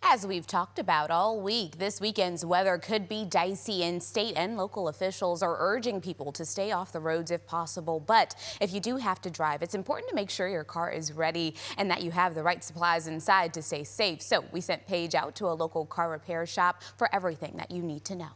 As we've talked about all week, this weekend's weather could be dicey, and state and local officials are urging people to stay off the roads if possible. But if you do have to drive, it's important to make sure your car is ready and that you have the right supplies inside to stay safe. So we sent Paige out to a local car repair shop for everything that you need to know.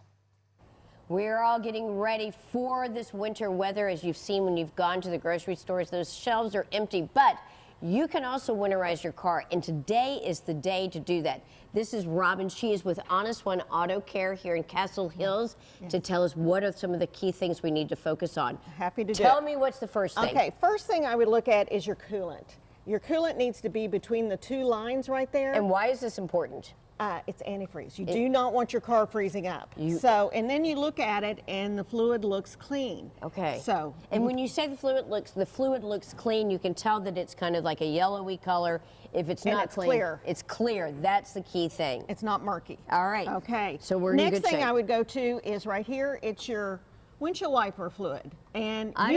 We're all getting ready for this winter weather. As you've seen when you've gone to the grocery stores, those shelves are empty, but you can also winterize your car, and today is the day to do that. This is Robin. She is with Honest One Auto Care here in Castle Hills to tell us what are some of the key things we need to focus on. Happy to do Tell me what's the first thing. Okay, first thing I would look at is your coolant. Your coolant needs to be between the two lines right there. And why is this important? It's antifreeze. You do not want your car freezing up. And then you look at it and the fluid looks clean. Okay. So. And when you say the fluid looks clean, you can tell that it's kind of like a yellowy color. If it's not clean, clear. It's clear. That's the key thing. It's not murky. All right. Okay. So we're in good shape. Next thing I would go to is right here. It's your windshield wiper fluid. And I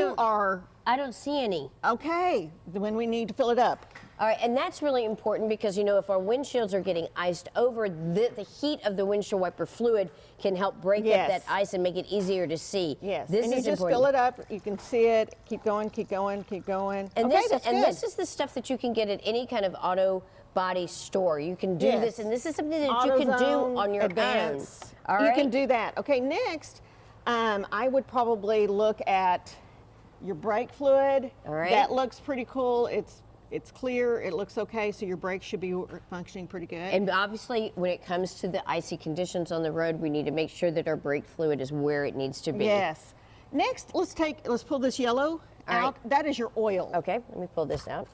don't see any. Okay. When we need to fill it up. All right, and that's really important because, you know, if our windshields are getting iced over, the heat of the windshield wiper fluid can help break up that ice and make it easier to see. Yes, this and is you just important. fill it up. You can see it. Keep going, keep going, keep going. And, okay, this is the stuff that you can get at any kind of auto body store. You can do this, and this is something that you can do on your own. All right? You can do that. Okay, next, I would probably look at your brake fluid. All right. That looks pretty cool. It's clear, it looks okay, so your brakes should be functioning pretty good. And obviously, when it comes to the icy conditions on the road, we need to make sure that our brake fluid is where it needs to be. Yes. Next, let's pull this yellow out. Right. That is your oil. Okay, let me pull this out.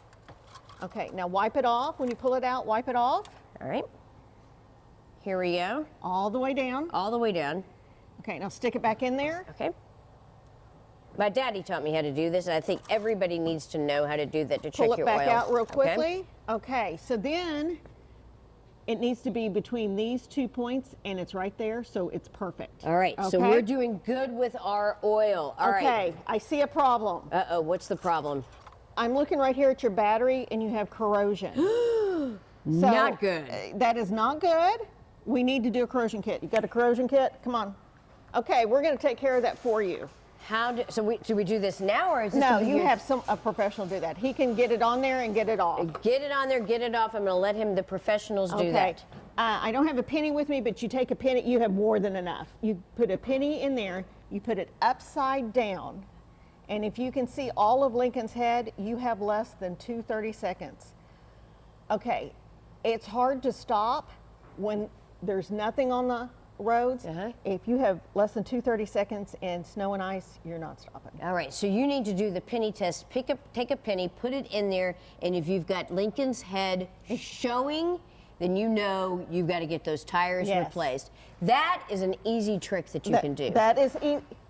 Okay, now wipe it off. When you pull it out, wipe it off. All right. Here we go. All the way down. All the way down. Okay, now stick it back in there. Okay. My daddy taught me how to do this, and I think everybody needs to know how to do that to check your oil. Pull it back out real quickly. Okay, so then it needs to be between these 2 points, and it's right there, so it's perfect. All right, so we're doing good with our oil. All right. Okay, I see a problem. Uh-oh, what's the problem? I'm looking right here at your battery, and you have corrosion. Not good. That is not good. We need to do a corrosion kit. You got a corrosion kit? Come on. Okay, we're going to take care of that for you. Do we do this now, or is this No, you have a professional do that. He can get it on there and get it off. Get it on there, get it off. I'm going to let the professionals do that. I don't have a penny with me, but you take a penny, you have more than enough. You put a penny in there, you put it upside down, and if you can see all of Lincoln's head, you have less than 2 seconds. Okay, it's hard to stop when there's nothing on the roads. If you have less than 2 seconds in snow and ice, you're not stopping. All right, so you need to do the penny test. Take a penny, put it in there, and if you've got Lincoln's head showing, then you know you've got to get those tires replaced. That is an easy trick that you can do. That is,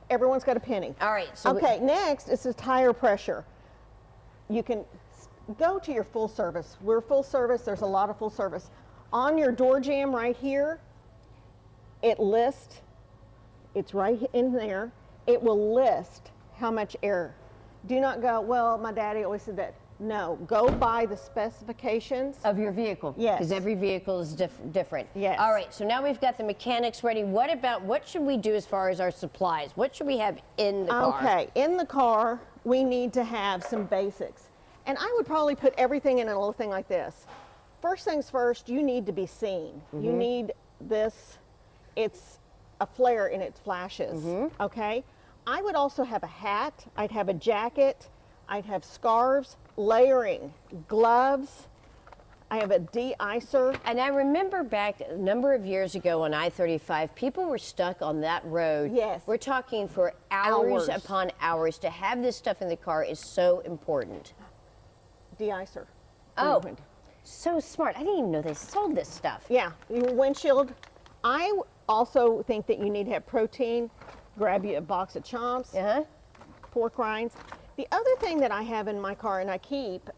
everyone's got a penny. All right. So okay, next is the tire pressure. You can go to your full service. We're full service. There's a lot of full service. On your door jamb right here, it lists, it's right in there, it will list how much air. Do not go, well, my daddy always said that. No, go by the specifications. Of your vehicle. Yes. Because every vehicle is different. Yes. All right, so now we've got the mechanics ready. What should we do as far as our supplies? What should we have in the car? Okay, in the car, we need to have some basics. And I would probably put everything in a little thing like this. First things first, you need to be seen. You need this. It's a flare and it flashes, okay? I would also have a hat, I'd have a jacket, I'd have scarves, layering, gloves, I have a de-icer. And I remember back a number of years ago on I-35, people were stuck on that road. Yes. We're talking for hours upon hours. To have this stuff in the car is so important. De-icer. Oh, so smart. I didn't even know they sold this stuff. Yeah, your windshield. I also think that you need to have protein. Grab you a box of chomps, pork rinds. The other thing that I have in my car and I keep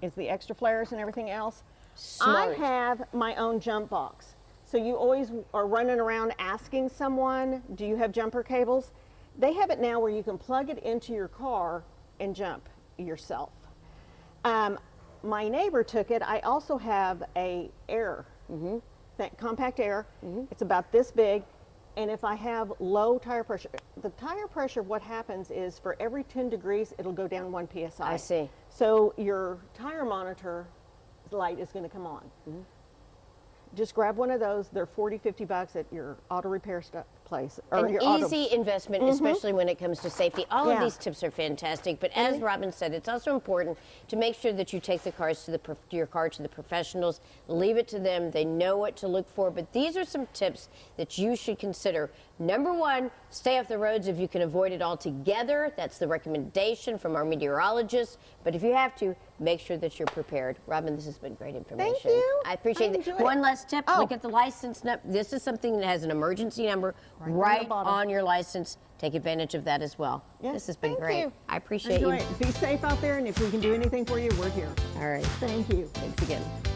is the extra flares and everything else. Smart. I have my own jump box. So you always are running around asking someone, do you have jumper cables? They have it now where you can plug it into your car and jump yourself. my neighbor took it. I also have a air, that compact air. It's about this big. And if I have low tire pressure, the tire pressure, what happens is for every 10 degrees, it'll go down 1 PSI. I see. So your tire monitor light is going to come on. Just grab one of those. They're $40, $50 at your auto repair place. Or An your easy investment, especially when it comes to safety. All of Yeah. these tips are fantastic, but as Robin said, it's also important to make sure that you take the cars to your car to the professionals. Leave it to them. They know what to look for, but these are some tips that you should consider. Number one, stay off the roads if you can avoid it altogether. That's the recommendation from our meteorologist. But if you have to, make sure that you're prepared. Robin, this has been great information. Thank you. I appreciate I it. enjoyed One it. last tip, Oh. look at the license number. This is something that has an emergency number on the right bottom. on your license. Take advantage of that as well. Yes, This has been thank great. you. I appreciate Enjoy you. it. Be safe out there, and if we can do anything for you, we're here. All right. Thank you. Thanks again.